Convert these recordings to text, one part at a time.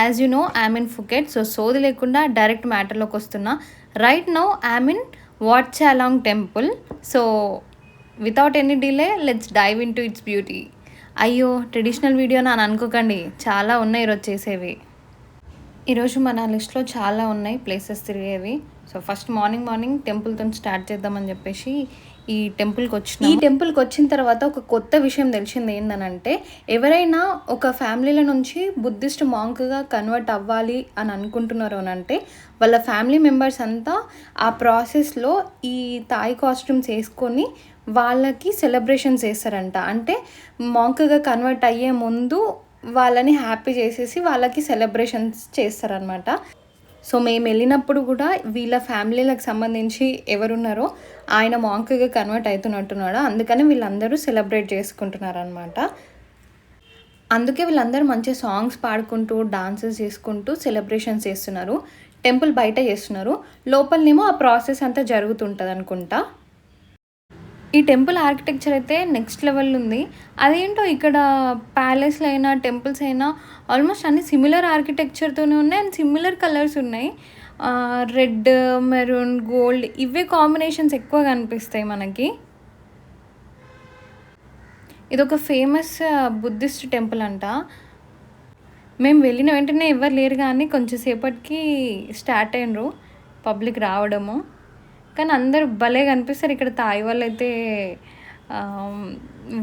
As you know I'm in Phuket. So సోది లేకుండా direct మ్యాటర్లోకి వస్తున్నా. Right now I'm in Wat Chalong temple. So without any delay let's dive into its beauty. అయ్యో traditional video అని అనుకోకండి, చాలా ఉన్నాయి ఈరోజు చేసేవి. ఈరోజు మన లిస్ట్లో చాలా ఉన్నాయి ప్లేసెస్ తిరిగేవి. సో ఫస్ట్ మార్నింగ్ టెంపుల్తో స్టార్ట్ చేద్దామని చెప్పేసి ఈ టెంపుల్కి వచ్చిన తర్వాత ఒక కొత్త విషయం తెలిసింది. ఏంటనంటే, ఎవరైనా ఒక ఫ్యామిలీల నుంచి బుద్ధిస్ట్ మాంక్గా కన్వర్ట్ అవ్వాలి అని అనుకుంటున్నారు అని అంటే, వాళ్ళ ఫ్యామిలీ మెంబర్స్ అంతా ఆ ప్రాసెస్లో ఈ థాయ్ కాస్ట్యూమ్స్ వేసుకొని వాళ్ళకి సెలబ్రేషన్స్ చేస్తారంట. అంటే మాంక్గా కన్వర్ట్ అయ్యే ముందు వాళ్ళని హ్యాపీ చేసేసి వాళ్ళకి సెలబ్రేషన్స్ చేస్తారనమాట. సో మేము వెళ్ళినప్పుడు కూడా వీళ్ళ ఫ్యామిలీలకు సంబంధించి ఎవరున్నారో ఆయన మాంక్గా కన్వర్ట్ అవుతున్నట్టున్నాడు. అందుకని వీళ్ళందరూ సెలబ్రేట్ చేసుకుంటున్నారనమాట. అందుకే వీళ్ళందరూ మంచి సాంగ్స్ పాడుకుంటూ డాన్సెస్ చేసుకుంటూ సెలబ్రేషన్స్ చేస్తున్నారు. టెంపుల్ బయట చేస్తున్నారు, లోపలనేమో ఆ ప్రాసెస్ అంతా జరుగుతుంటుంది అనుకుంటా. ఈ టెంపుల్ ఆర్కిటెక్చర్ అయితే నెక్స్ట్ లెవెల్ ఉంది. అదేంటో ఇక్కడ ప్యాలెస్లు అయినా టెంపుల్స్ అయినా ఆల్మోస్ట్ అన్ని సిమిలర్ ఆర్కిటెక్చర్తోనే ఉన్నాయి అండ్ సిమిలర్ కలర్స్ ఉన్నాయి. రెడ్, మెరూన్, గోల్డ్ ఇవే కాంబినేషన్స్ ఎక్కువ కనిపిస్తాయి మనకి. ఇదొక ఫేమస్ బుద్ధిస్ట్ టెంపుల్ అంట. మేము వెళ్ళిన వెంటనే ఎవరు లేరు, కానీ కొంచెం సేపటికి స్టార్ట్ అయినరు పబ్లిక్ రావడము. కానీ అందరు భలే కనిపిస్తారు ఇక్కడ. తాయి వాళ్ళు అయితే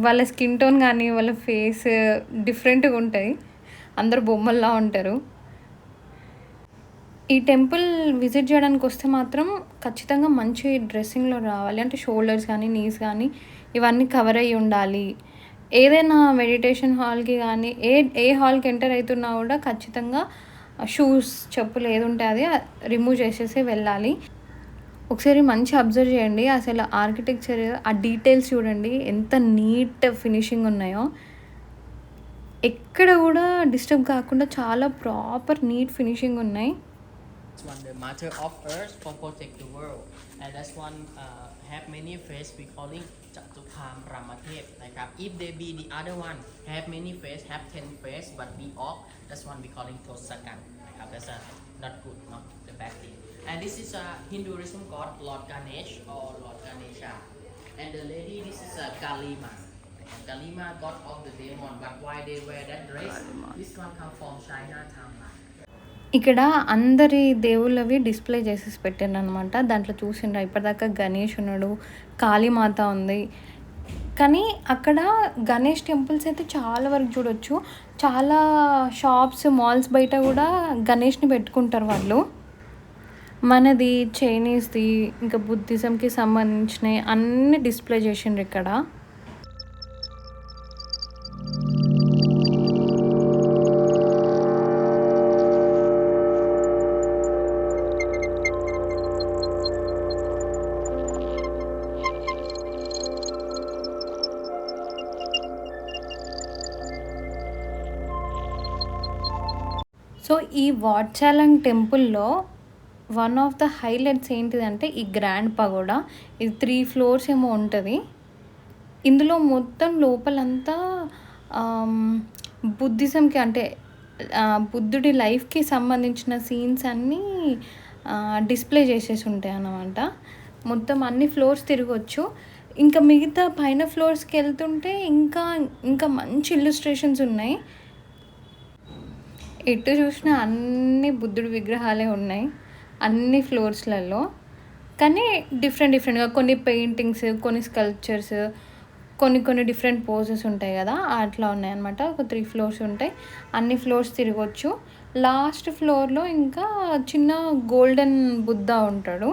వాళ్ళ స్కిన్ టోన్ కానీ వాళ్ళ ఫేస్ డిఫరెంట్గా ఉంటాయి, అందరు బొమ్మల్లా ఉంటారు. ఈ టెంపుల్ విజిట్ చేయడానికి వస్తే మాత్రం ఖచ్చితంగా మంచి డ్రెస్సింగ్లో రావాలి. అంటే షోల్డర్స్ కానీ నీస్ కానీ ఇవన్నీ కవర్ అయ్యి ఉండాలి. ఏదైనా మెడిటేషన్ హాల్కి కానీ ఏ హాల్కి ఎంటర్ అవుతున్నా కూడా ఖచ్చితంగా షూస్, చెప్పులు ఏది ఉంటే అది రిమూవ్ చేసేసి వెళ్ళాలి. ఒకసారి మంచి అబ్జర్వ్ చేయండి, అసలు ఆర్కిటెక్చర్ ఆ డీటెయిల్స్ చూడండి ఎంత నీట్ ఫినిషింగ్ ఉన్నాయో. ఎక్కడ కూడా డిస్టర్బ్ కాకుండా చాలా ప్రాపర్ నీట్ ఫినిషింగ్ ఉన్నాయి. One the mother of earth for protect the world, and that's one have many face we calling Chatukham Ramathev. Like if they be the other one have many face, have 10 face but be off, that's one we calling Tosakan. That's not good, not the bad thing. And this is a Hinduism god Lord Ganesh or Lord Ganesha, and the lady this is a Kalima. Kalima god of the demon, but why they wear that dress? This one come from Chinatown. ఇక్కడ అందరి దేవుళ్ళవి display చేసేసి పెట్టాను అనమాట. దాంట్లో చూసిండ్రా ఇప్పటిదాకా గణేష్ ఉన్నాడు, కాళీమాత ఉంది. కానీ అక్కడ గణేష్ టెంపుల్స్ అయితే చాలా వరకు చూడొచ్చు. చాలా షాప్స్, మాల్స్ బయట కూడా గణేష్ని పెట్టుకుంటారు వాళ్ళు. మనది, చైనీస్ది, ఇంకా బుద్ధిజంకి సంబంధించినవి అన్నీ డిస్ప్లే చేసిండ్రు ఇక్కడ. సో ఈ వాట్చాలాంగ్ టెంపుల్లో వన్ ఆఫ్ ద హైలైట్స్ ఏంటిదంటే ఈ గ్రాండ్ పగోడా. ఇది 3 floors ఏమో ఉంటుంది. ఇందులో మొత్తం లోపలంతా బుద్ధిజంకి అంటే బుద్ధుడి లైఫ్కి సంబంధించిన సీన్స్ అన్నీ డిస్ప్లే చేసేసి ఉంటాయి అన్నమాట. మొత్తం అన్ని ఫ్లోర్స్ తిరగవచ్చు. ఇంకా మిగతా పైన ఫ్లోర్స్కి వెళ్తుంటే ఇంకా మంచి ఇల్లుస్ట్రేషన్స్ ఉన్నాయి. ఎటు చూసినా అన్ని బుద్ధుడి విగ్రహాలే ఉన్నాయి అన్ని ఫ్లోర్స్లలో. కానీ డిఫరెంట్గా కొన్ని పెయింటింగ్స్, కొన్ని స్కల్ప్చర్స్, కొన్ని డిఫరెంట్ పోజెస్ ఉంటాయి కదా, అట్లా ఉన్నాయన్నమాట. ఒక 3 floors ఉంటాయి. అన్ని ఫ్లోర్స్ తిరగవచ్చు. లాస్ట్ ఫ్లోర్లో ఇంకా చిన్న గోల్డెన్ బుద్ధ ఉంటాడు.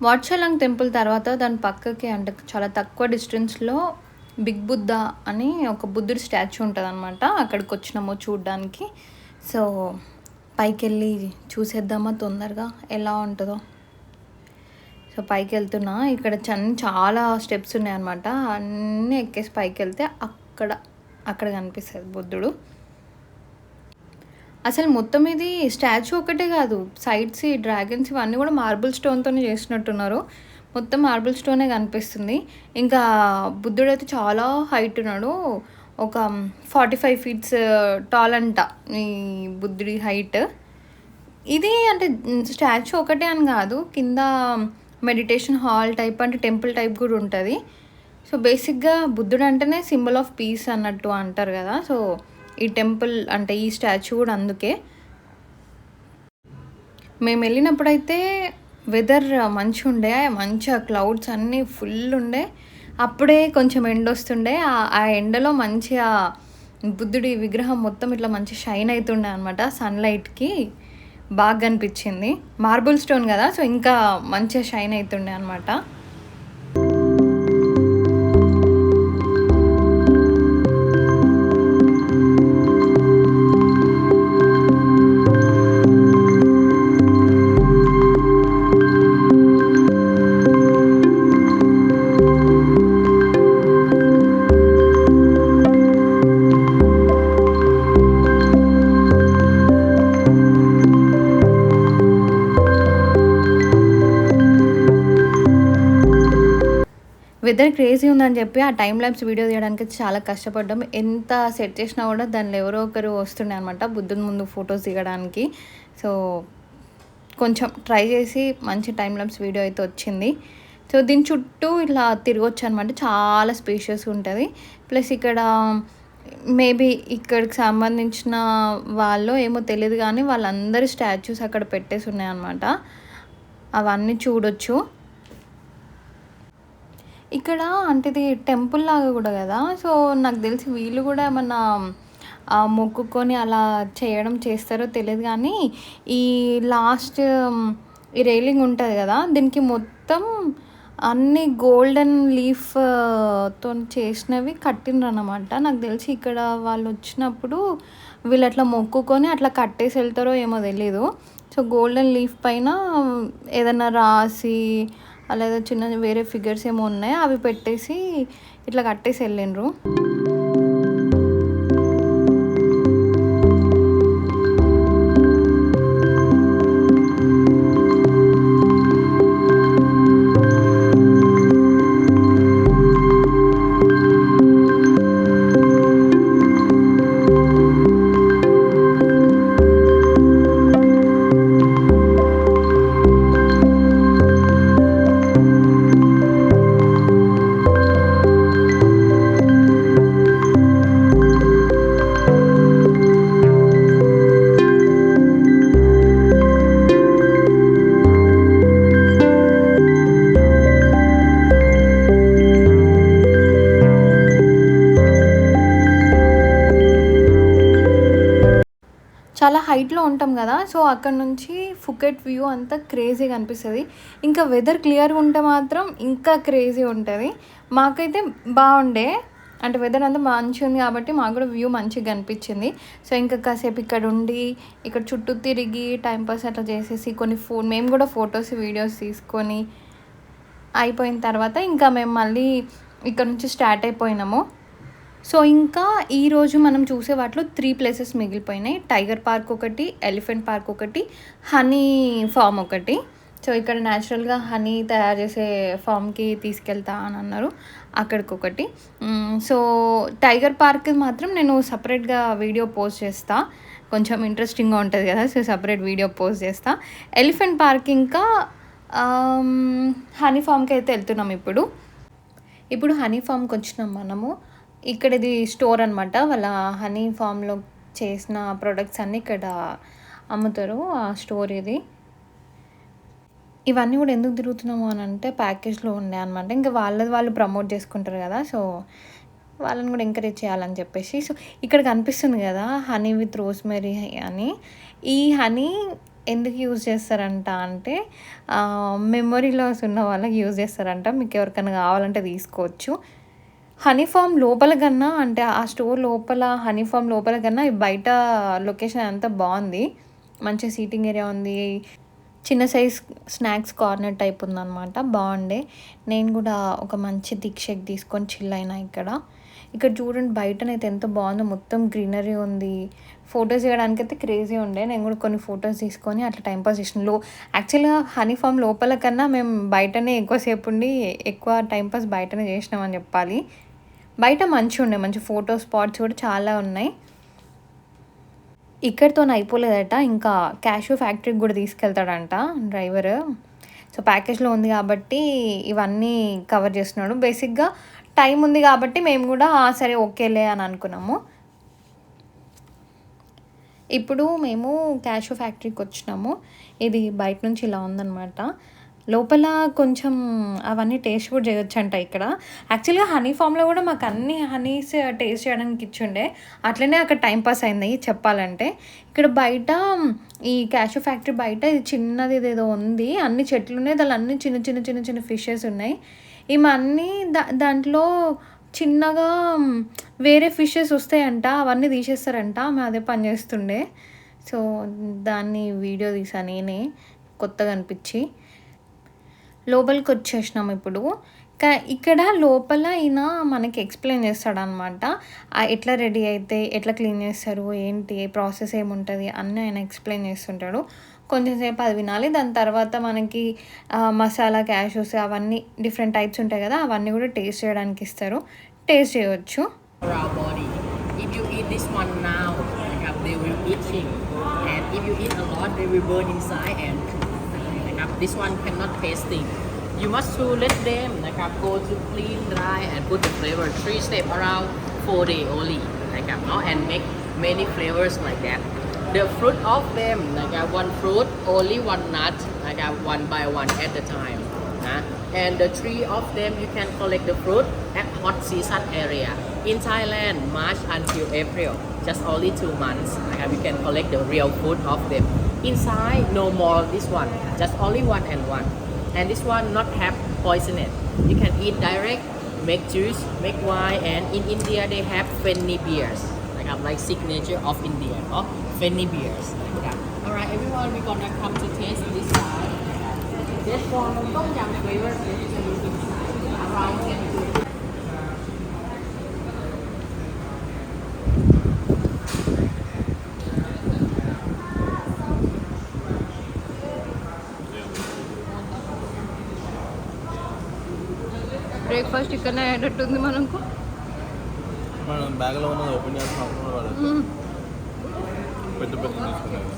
వాట్షలాంగ్ టెంపుల్ తర్వాత దాని పక్కకి అంటే చాలా తక్కువ డిస్టెన్స్లో బిగ్ బుద్ధ అని ఒక బుద్ధుడి స్టాచ్యూ ఉంటుంది అనమాట. అక్కడికి వచ్చినాము చూడ్డానికి. సో పైకి వెళ్ళి చూసేద్దామా తొందరగా ఎలా ఉంటుందో. సో పైకి వెళ్తున్నా. ఇక్కడ చాలా స్టెప్స్ ఉన్నాయన్నమాట. అన్నీ ఎక్కేసి పైకి వెళ్తే అక్కడ కనిపిస్తుంది బుద్ధుడు. అసలు మొత్తం ఇది స్టాచ్యూ ఒకటే కాదు, సైడ్స్ ఈ డ్రాగన్స్ ఇవన్నీ కూడా మార్బుల్ స్టోన్తోనే చేసినట్టున్నారు. మొత్తం మార్బుల్ స్టోనే కనిపిస్తుంది. ఇంకా బుద్ధుడు అయితే చాలా హైట్ ఉన్నాడు. ఒక 45 feet టాల్ అంట ఈ బుద్ధుడి హైట్. ఇది అంటే స్టాచ్యూ ఒకటే అని కాదు, కింద మెడిటేషన్ హాల్ టైప్ అంటే టెంపుల్ టైప్ కూడా ఉంటుంది. సో బేసిక్గా బుద్ధుడు అంటేనే సింబల్ ఆఫ్ పీస్ అన్నట్టు అంటారు కదా. సో ఈ టెంపుల్ అంటే ఈ స్టాచ్యూ కూడా అందుకే. మేము వెళ్ళినప్పుడైతే వెదర్ మంచిగా ఉండే, మంచిగా క్లౌడ్స్ అన్నీ ఫుల్ ఉండే. అప్పుడే కొంచెం ఎండ వస్తుండే. ఆ ఎండలో మంచిగా బుద్ధుడి విగ్రహం మొత్తం ఇట్లా మంచి షైన్ అవుతుండే అనమాట. సన్లైట్కి బాగా కనిపించింది. మార్బుల్ స్టోన్ కదా, సో ఇంకా మంచిగా షైన్ అవుతుండే అనమాట. వెదర్ క్రేజీ ఉందని చెప్పి ఆ టైం ల్యాబ్స్ వీడియో తీయడానికి చాలా కష్టపడ్డాం. ఎంత సెట్ చేసినా కూడా దానిలో ఎవరో ఒకరు వస్తుండే అనమాట బుద్ధుని ముందు ఫొటోస్ దిగడానికి. సో కొంచెం ట్రై చేసి మంచి టైం ల్యాబ్స్ వీడియో అయితే వచ్చింది. సో దీని చుట్టూ ఇట్లా తిరగొచ్చు అనమాట. చాలా స్పేషియస్ ఉంటుంది. ప్లస్ ఇక్కడ మేబీ ఇక్కడికి సంబంధించిన వాళ్ళు ఏమో తెలియదు కానీ వాళ్ళందరి స్టాచ్యూస్ అక్కడ పెట్టేసి ఉన్నాయన్నమాట. అవన్నీ చూడొచ్చు. ఇక్కడ అంటే ఇది టెంపుల్ లాగా కూడా కదా. సో నాకు తెలిసి వీళ్ళు కూడా ఏమన్నా మొక్కుకొని అలా చేస్తారో తెలియదు కానీ ఈ లాస్ట్ ఈ రైలింగ్ ఉంటుంది కదా, దీనికి మొత్తం అన్ని గోల్డెన్ లీఫ్తో చేసినవి కట్టిండ్రు అన్నమాట. నాకు తెలిసి ఇక్కడ వాళ్ళు వచ్చినప్పుడు వీళ్ళు అట్లా మొక్కుకొని అట్లా కట్టేసి వెళ్తారో ఏమో తెలీదు. సో గోల్డెన్ లీఫ్ పైన ఏదైనా రాసి అలాగే చిన్న వేరే ఫిగర్స్ ఏమో ఉన్నాయి, అవి పెట్టేసి ఇట్లా కట్టేసి వెళ్ళిండ్రు. చాలా హైట్లో ఉంటాం కదా. సో అక్కడ నుంచి ఫుకెట్ వ్యూ అంతా క్రేజీగా అనిపిస్తుంది. ఇంకా వెదర్ క్లియర్గా ఉంటే మాత్రం ఇంకా క్రేజీ ఉంటుంది. మాకైతే బాగుండే, అంటే వెదర్ అంతా మంచిగా ఉంది కాబట్టి మాకు కూడా వ్యూ మంచిగా అనిపించింది. సో ఇంకా కాసేపు ఇక్కడ ఉండి ఇక్కడ చుట్టూ తిరిగి టైంపాస్ అట్లా చేసేసి మేము కూడా ఫొటోస్ వీడియోస్ తీసుకొని అయిపోయిన తర్వాత ఇంకా మేము మళ్ళీ ఇక్కడ నుంచి స్టార్ట్ అయిపోయినాము. సో ఇంకా ఈరోజు మనం చూసే వాటిలో 3 places మిగిలిపోయినాయి. టైగర్ పార్క్ ఒకటి, ఎలిఫెంట్ పార్క్ ఒకటి, హనీ ఫామ్ ఒకటి. సో ఇక్కడ న్యాచురల్గా హనీ తయారు చేసే ఫామ్కి తీసుకెళ్తా అని అన్నారు, అక్కడికి ఒకటి. సో టైగర్ పార్క్ మాత్రం నేను సపరేట్గా వీడియో పోస్ట్ చేస్తా, కొంచెం ఇంట్రెస్టింగ్గా ఉంటుంది కదా. సో సపరేట్ వీడియో పోస్ట్ చేస్తా. ఎలిఫెంట్ పార్క్ ఇంకా హనీ ఫామ్కి అయితే వెళ్తున్నాం. ఇప్పుడు హనీ ఫామ్కి వచ్చినాం మనము. ఇక్కడ ఇది స్టోర్ అనమాట. వాళ్ళ హనీ ఫామ్లో చేసిన ప్రొడక్ట్స్ అన్నీ ఇక్కడ అమ్ముతారు. ఆ స్టోర్ ఇది. ఇవన్నీ కూడా ఎందుకు తిరుగుతున్నాము అని అంటే ప్యాకేజ్లో ఉండే అనమాట. ఇంకా వాళ్ళు ప్రమోట్ చేసుకుంటారు కదా, సో వాళ్ళని కూడా ఎంకరేజ్ చేయాలని చెప్పేసి. సో ఇక్కడ కనిపిస్తుంది కదా హనీ విత్ రోజ్మెరీ అని. ఈ హనీ ఎందుకు యూజ్ చేస్తారంట అంటే మెమొరీ లాస్ ఉన్న వాళ్ళకి యూజ్ చేస్తారంట. మీకు ఎవరికైనా కావాలంటే తీసుకోవచ్చు. హనీ ఫామ్ లోపల కన్నా అంటే ఆ స్టోర్ లోపల హనీ ఫామ్ లోపల కన్నా ఈ బయట లొకేషన్ అంతా బాగుంది. మంచి సీటింగ్ ఏరియా ఉంది. చిన్న సైజ్ స్నాక్స్ కార్నర్ టైప్ ఉందన్నమాట. బాగుండే. నేను కూడా ఒక మంచి థిక్ షేక్ తీసుకొని చిల్ అయినా ఇక్కడ. ఇక్కడ చూడండి బయటనైతే ఎంత బాగుందో, మొత్తం గ్రీనరీ ఉంది. ఫొటోస్ తీయడానికైతే క్రేజీ ఉండే. నేను కూడా కొన్ని ఫొటోస్ తీసుకొని అట్లా టైంపాస్ చేసిన. యాక్చువల్గా హనీ ఫామ్ లోపల కన్నా మేము బయటనే ఎక్కువసేపు ఉండి ఎక్కువ టైంపాస్ బయటనే చేసినామని చెప్పాలి. బయట మంచిగా ఉండే, మంచి ఫోటో స్పాట్స్ కూడా చాలా ఉన్నాయి. ఇక్కడితో అయిపోలేదట, ఇంకా క్యాషూ ఫ్యాక్టరీకి కూడా తీసుకెళ్తాడంట డ్రైవర్. సో ప్యాకేజ్లో ఉంది కాబట్టి ఇవన్నీ కవర్ చేస్తున్నాడు. బేసిక్గా టైం ఉంది కాబట్టి మేము కూడా సరే ఓకేలే అని అనుకున్నాము. ఇప్పుడు మేము క్యాషూ ఫ్యాక్టరీకి వచ్చినాము. ఇది బయట నుంచి ఇలా ఉందన్నమాట. లోపల కొంచెం అవన్నీ టేస్ట్ కూడా చేయొచ్చంట ఇక్కడ. యాక్చువల్గా హనీ ఫామ్లో కూడా మాకు అన్ని హనీస్ టేస్ట్ చేయడానికి ఇచ్చిండే, అట్లనే అక్కడ టైంపాస్ అయింది చెప్పాలంటే. ఇక్కడ బయట ఈ క్యాషూ ఫ్యాక్టరీ బయట ఇది చిన్నది ఇదేదో ఉంది, అన్ని చెట్లు ఉన్నాయి, దానిలో అన్ని చిన్న చిన్న చిన్న చిన్న ఫిషెస్ ఉన్నాయి. ఇవన్నీ దాంట్లో చిన్నగా వేరే ఫిషెస్ వస్తాయంట, అవన్నీ తీసేస్తారంట. ఆమె అదే పని చేస్తుండే. సో దాన్ని వీడియో తీసా నేనే, కొత్తగా అనిపించి. లోపలికి వచ్చేసినాం ఇప్పుడు. ఇక్కడ లోపల ఈయన మనకి ఎక్స్ప్లెయిన్ చేస్తాడనమాట. ఎట్లా రెడీ అయితే ఎట్లా క్లీన్ చేస్తారు, ఏంటి ప్రాసెస్ ఏముంటుంది అన్నీ ఆయన ఎక్స్ప్లెయిన్ చేస్తుంటాడు. కొంచెంసేపు అది వినాలి. దాని తర్వాత మనకి మసాలా క్యాషూస్ అవన్నీ డిఫరెంట్ టైప్స్ ఉంటాయి కదా, అవన్నీ కూడా టేస్ట్ చేయడానికి ఇస్తారు. టేస్ట్ చేయవచ్చు. Our body. If you eat this one now, they will itching, and if you eat a lot, they will burn inside, and this one cannot tasting. You must to let them go to clean, dry, and put the flavor. 3 steps around 4 days only, and make many flavors like that. The fruit of them, one fruit, only one nut, one by one at a time. And the 3 of them, you can collect the fruit at hot season area. In Thailand, March until April, just only 2 months. You can collect the real fruit of them. Inside, no more this one, just only 1 and 1. And this one not have poisoned. You can eat direct, make juice, make wine, and in India they have Fenny beers. Like signature of India, Fenny beers. Alright, everyone, we're gonna come to taste this side. This one, Tom Yum flavor, around 10 to breakfast ఇక్కడనే అయ్యేటట్టుంది మనకు. మనం బ్యాగ్లో ఉన్నది open చేయాల్సిన అవసరం పడదు. పెద్ద పెద్ద తీసుకున్నాను.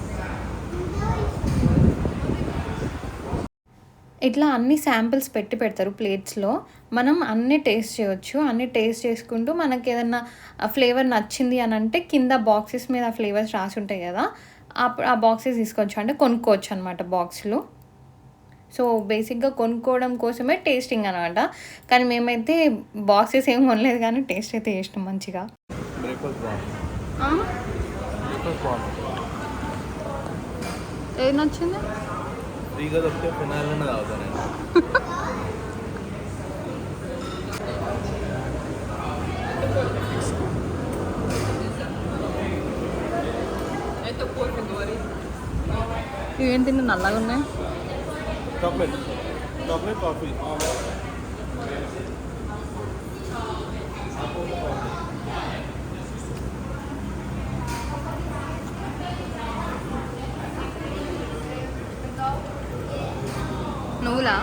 ఇట్లా అన్ని శాంపిల్స్ పెడతారు ప్లేట్స్లో. మనం అన్నీ టేస్ట్ చేయవచ్చు. అన్నీ టేస్ట్ చేసుకుంటూ మనకి ఏదన్నా ఫ్లేవర్ నచ్చింది అని అంటే కింద బాక్సెస్ మీద ఆ ఫ్లేవర్స్ రాసి ఉంటాయి కదా, ఆ బాక్సెస్ తీసుకోవచ్చు, అంటే కొనుక్కోవచ్చు అనమాట బాక్స్లో. సో బేసిక్గా కొనుక్కోవడం కోసమే టేస్టింగ్ అనమాట. కానీ మేమైతే బాక్సెస్ ఏం కొనలేదు, కానీ టేస్ట్ అయితే చేసినాం మంచిగా. ఏది నచ్చింది? ఫ్రీగా దొరికితే ఫినాయిల్ తాగుతాను నేను. ఇవేం తిన్నా నల్లగా ఉన్నాయి. Chocolate coffee. నువ్వులా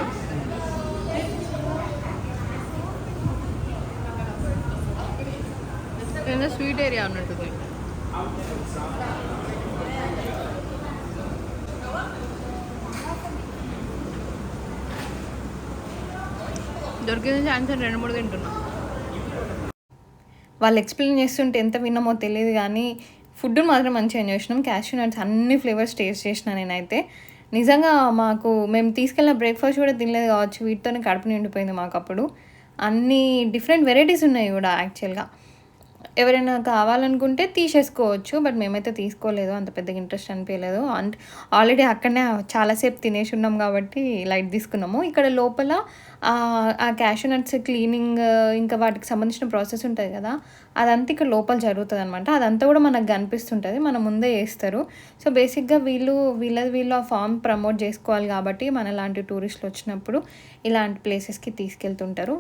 ఏదో స్వీట్ ఏరియా ఉన్నట్టుంది. దొరికిన ఛాన్స్ 2-3 తింటున్నా. వాళ్ళు ఎక్స్ప్లెయిన్ చేస్తుంటే ఎంత విన్నామో తెలియదు, కానీ ఫుడ్ మాత్రం మంచిగా ఎంజాయ్ చేసినాం. క్యాష్యూ నట్స్ అన్ని ఫ్లేవర్స్ టేస్ట్ చేసిన నేనైతే. నిజంగా మేము తీసుకెళ్ళిన బ్రేక్ఫాస్ట్ కూడా తినలేదు కావచ్చు, వీటితోనే కడుపు నిండిపోయింది మాకు. అప్పుడు అన్ని డిఫరెంట్ వెరైటీస్ ఉన్నాయి కూడా యాక్చువల్గా. ఎవరైనా కావాలనుకుంటే తీసేసుకోవచ్చు. బట్ మేమైతే తీసుకోలేదు, అంత పెద్దగా ఇంట్రెస్ట్ అనిపించలేదు. అండ్ ఆల్రెడీ అక్కడనే చాలాసేపు తినేసి ఉన్నాం కాబట్టి లైట్ తీసుకున్నాము. ఇక్కడ లోపల ఆ క్యాషూ నట్స్ క్లీనింగ్ ఇంకా వాటికి సంబంధించిన ప్రాసెస్ ఉంటుంది కదా, అదంతా ఇక్కడ లోపల జరుగుతుంది అనమాట. అదంతా కూడా మనకు కనిపిస్తుంటుంది, మన ముందే చేస్తారు. సో బేసిక్గా వీళ్ళు ఆ ఫామ్ ప్రమోట్ చేసుకోవాలి కాబట్టి మన లాంటి టూరిస్టులు వచ్చినప్పుడు ఇలాంటి ప్లేసెస్కి తీసుకెళ్తుంటారు.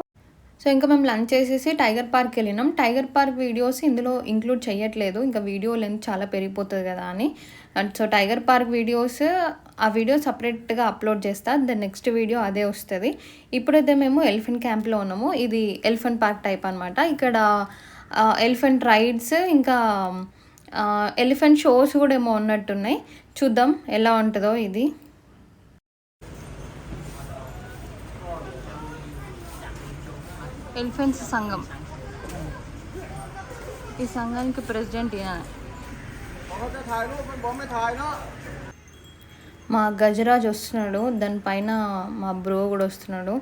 సో ఇంకా మేము లంచ్ చేసేసి టైగర్ పార్క్ వెళ్ళినాం. టైగర్ పార్క్ వీడియోస్ ఇందులో ఇంక్లూడ్ చేయట్లేదు, ఇంకా వీడియో లెంత్ చాలా పెరిగిపోతుంది కదా అని. అండ్ సో టైగర్ పార్క్ ఆ వీడియో సపరేట్గా అప్లోడ్ చేస్తా, ద నెక్స్ట్ వీడియో అదే వస్తుంది. ఇప్పుడైతే మేము ఎలిఫెంట్ క్యాంప్లో ఉన్నాము. ఇది ఎలిఫెంట్ పార్క్ టైప్ అనమాట. ఇక్కడ ఎలిఫెంట్ రైడ్స్ ఇంకా ఎలిఫెంట్ షోస్ కూడా ఏమో ఉన్నట్టున్నాయి. చూద్దాం ఎలా ఉంటుందో ఇది. ఎలిఫెంట్స్ సంఘం, ఈ సంఘానికి ప్రెసిడెంట్ ఈయన. మా గజరాజ్ వస్తున్నాడు, దానిపైన మా బ్రో కూడా వస్తున్నాడు.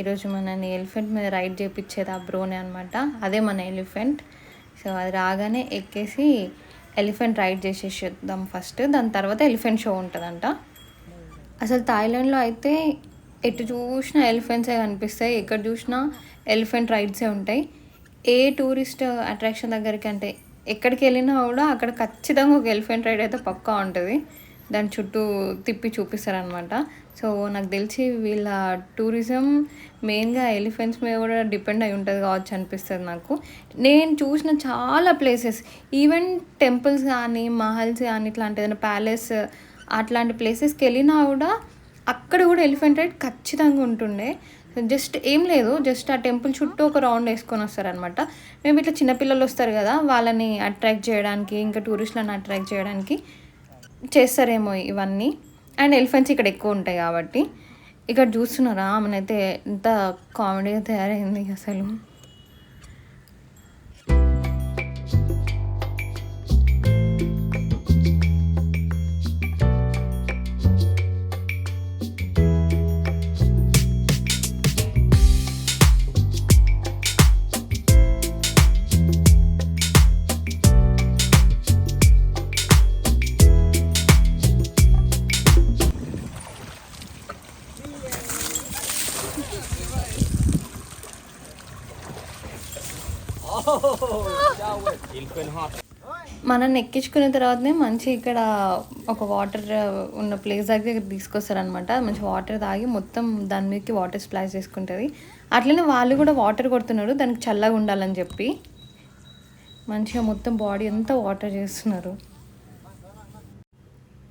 ఈరోజు మనని ఎలిఫెంట్ మీద రైడ్ చేయించేది ఆ బ్రోనే అనమాట, అదే మన ఎలిఫెంట్. సో అది రాగానే ఎక్కేసి ఎలిఫెంట్ రైడ్ చేసేద్దాం ఫస్ట్, దాని తర్వాత ఎలిఫెంట్ షో ఉంటుందంట. అసలు థాయిలాండ్లో అయితే ఎటు చూసినా ఎలిఫెంట్సే కనిపిస్తాయి, ఎక్కడ చూసినా ఎలిఫెంట్ రైడ్సే ఉంటాయి. ఏ టూరిస్ట్ అట్రాక్షన్ దగ్గరికి అంటే ఎక్కడికి వెళ్ళినా కూడా అక్కడ ఖచ్చితంగా ఒక ఎలిఫెంట్ రైడ్ అయితే పక్కా ఉంటుంది, దాని చుట్టూ తిప్పి చూపిస్తారనమాట. సో నాకు తెలిసి వీళ్ళ టూరిజం మెయిన్గా ఎలిఫెంట్స్ మీద కూడా డిపెండ్ అయి ఉంటుంది కావచ్చు అనిపిస్తుంది నాకు. నేను చూసిన చాలా ప్లేసెస్, ఈవెన్ టెంపుల్స్ కానీ మహల్స్ కానీ ఇట్లాంటి ఏదైనా ప్యాలెస్ అట్లాంటి ప్లేసెస్కి వెళ్ళినా కూడా అక్కడ కూడా ఎలిఫెంట్ రైడ్ ఖచ్చితంగా ఉంటుండే. జస్ట్ ఏం లేదు, జస్ట్ ఆ టెంపుల్ చుట్టూ ఒక రౌండ్ వేసుకొని వస్తారనమాట. మేము ఇట్లా చిన్నపిల్లలు వస్తారు కదా, వాళ్ళని అట్రాక్ట్ చేయడానికి ఇంకా టూరిస్టులను అట్రాక్ట్ చేయడానికి చేస్తారేమో ఇవన్నీ. అండ్ ఎలిఫెంట్స్ ఇక్కడ ఎక్కువ ఉంటాయి కాబట్టి. ఇక్కడ చూస్తున్నారా మనైతే ఎంత కామెడీగా తయారైంది అసలు. మనల్ని ఎక్కించుకున్న తర్వాతనే మంచి ఇక్కడ ఒక వాటర్ ఉన్న ప్లేస్ దగ్గర తీసుకొస్తారనమాట. మంచి వాటర్ తాగి మొత్తం దాని మీదకి వాటర్ స్ప్లాష్ చేసుకుంటుంది. అట్లనే వాళ్ళు కూడా వాటర్ కొడుతున్నారు దానికి చల్లగా ఉండాలని చెప్పి, మంచిగా మొత్తం బాడీ అంతా వాటర్ చేస్తున్నారు.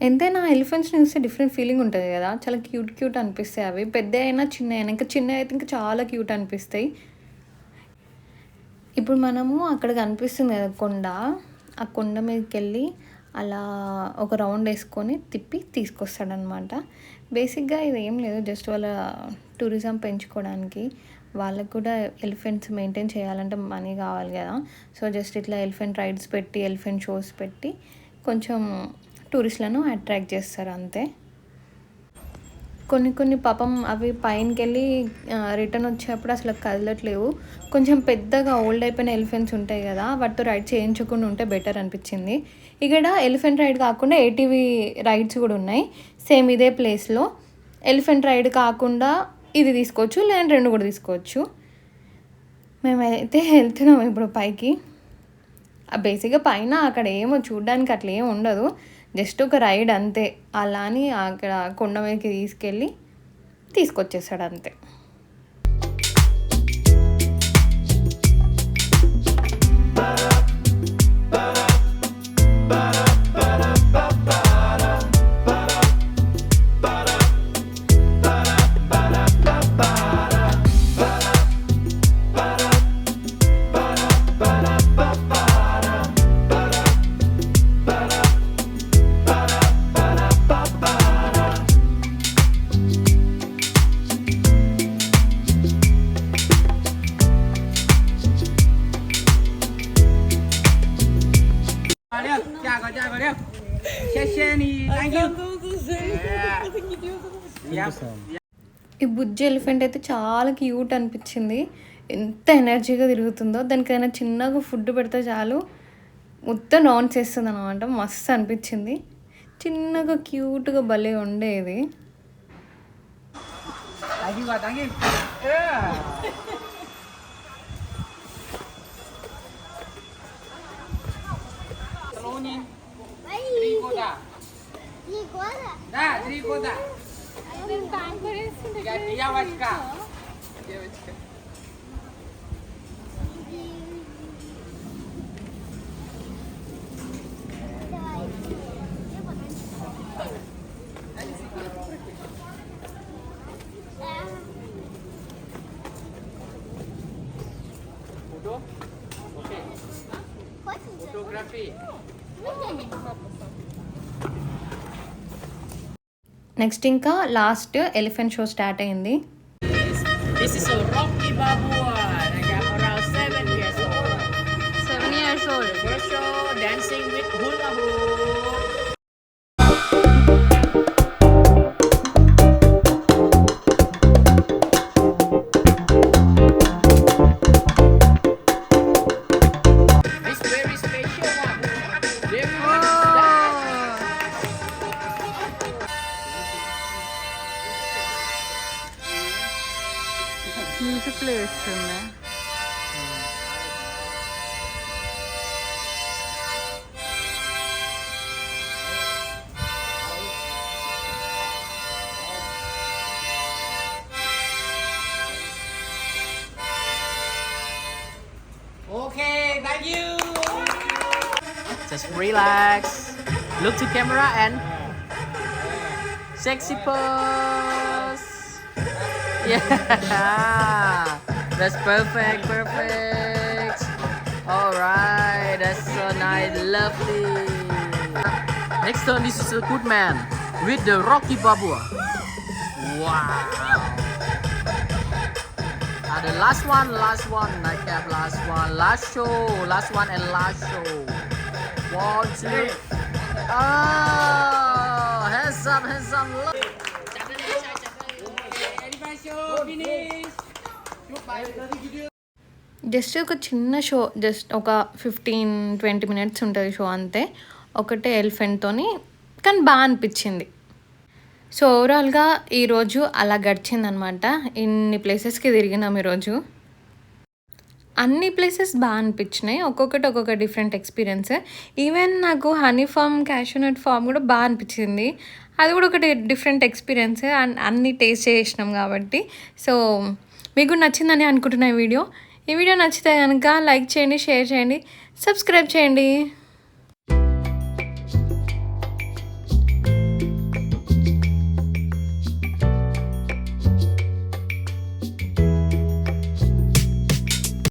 ఎంతైనా ఎలిఫెంట్స్ని చూస్తే డిఫరెంట్ ఫీలింగ్ ఉంటుంది కదా, చాలా క్యూట్ అనిపిస్తాయి అవి. పెద్ద అయినా చిన్న అయినా, ఇంకా చిన్న అయితే ఇంకా చాలా క్యూట్ అనిపిస్తాయి. ఇప్పుడు మనము అక్కడ కనిపిస్తుంది కదా కొండ, ఆ కొండ మీదకి వెళ్ళి అలా ఒక రౌండ్ వేసుకొని తిప్పి తీసుకొస్తాడనమాట. బేసిక్గా ఇది ఏం లేదు, జస్ట్ వాళ్ళ టూరిజం పెంచుకోవడానికి. వాళ్ళకు కూడా ఎలిఫెంట్స్ మెయింటైన్ చేయాలంటే మనీ కావాలి కదా. సో జస్ట్ ఇట్లా ఎలిఫెంట్ రైడ్స్ పెట్టి ఎలిఫెంట్ షోస్ పెట్టి కొంచెం టూరిస్టులను అట్రాక్ట్ చేస్తారు అంతే. కొన్ని పాపం అవి పైనకి వెళ్ళి రిటర్న్ వచ్చేటప్పుడు అసలు కదలట్లేవు. కొంచెం పెద్దగా ఓల్డ్ అయిపోయిన ఎలిఫెంట్స్ ఉంటాయి కదా, వాటితో రైడ్ చేయించకుండా ఉంటే బెటర్ అనిపించింది. ఇక్కడ ఎలిఫెంట్ రైడ్ కాకుండా ఏటీవీ రైడ్స్ కూడా ఉన్నాయి సేమ్ ఇదే ప్లేస్లో. ఎలిఫెంట్ రైడ్ కాకుండా ఇది తీసుకోవచ్చు, లేదంటే రెండు కూడా తీసుకోవచ్చు. మేమైతే వెళ్తున్నాం ఇప్పుడు పైకి. బేసిక్గా పైన అక్కడ ఏమో చూడడానికి అట్లా ఏమి ఉండదు, జస్ట్ ఒక రైడ్ అంతే. అలా అని అక్కడ కొండ మీదకి తీసుకొచ్చేసాడు అంతే. ఈ బుజ్జి ఎలిఫెంట్ అయితే చాలా క్యూట్ అనిపించింది. ఎంత ఎనర్జీగా తిరుగుతుందో. దానికి ఏదైనా చిన్నగా ఫుడ్ పెడితే చాలు మొత్తం నాన్స్ వేస్తుంది అనమాట. మస్తు అనిపించింది. చిన్నగా క్యూట్గా భలే ఉండేది. నెక్స్ట్ ఇంకా లాస్ట్ ఎలిఫెంట్ షో స్టార్ట్ అయింది. This is a Rocky Balboa. Around 7 years old. 7 years old. First show dancing with hula hoop. It's very special one. Everyone dance. Music play చేస్తుంది. Okay, thank you. Just relax. Look to camera and sexy pose. Yeah, that's perfect, perfect. All right, that's so nice, lovely. Next turn, this is a good man with the Rocky Balboa. Wow. The last one, nightcap, last one, last show, last one and last show. 1, 2. Oh, hands up, look. Just ఒక చిన్న show, just ఒక 15-20 minutes ఉంటుంది show అంతే. ఒకటే ఎలిఫెంట్తోని, కానీ బాగా అనిపించింది. So ఓవరాల్గా ఈరోజు అలా గడిచిందనమాట. ఇన్ని ప్లేసెస్కి తిరిగినాం ఈరోజు. అన్ని ప్లేసెస్ బాగా అనిపించినాయి. ఒక్కొక్కటి ఒక్కొక్క డిఫరెంట్ ఎక్స్పీరియన్స్. ఈవెన్ నాకు హనీ ఫామ్, క్యాషూనట్ ఫామ్ కూడా బాగా అనిపించింది. అది కూడా ఒకటి డిఫరెంట్ ఎక్స్పీరియన్స్. అండ్ అన్నీ టేస్ట్ చేసినాం కాబట్టి. సో మీకు నచ్చిందని అనుకుంటున్నా ఈ వీడియో. ఈ వీడియో నచ్చితే కనుక లైక్ చేయండి, షేర్ చేయండి, సబ్స్క్రైబ్ చేయండి.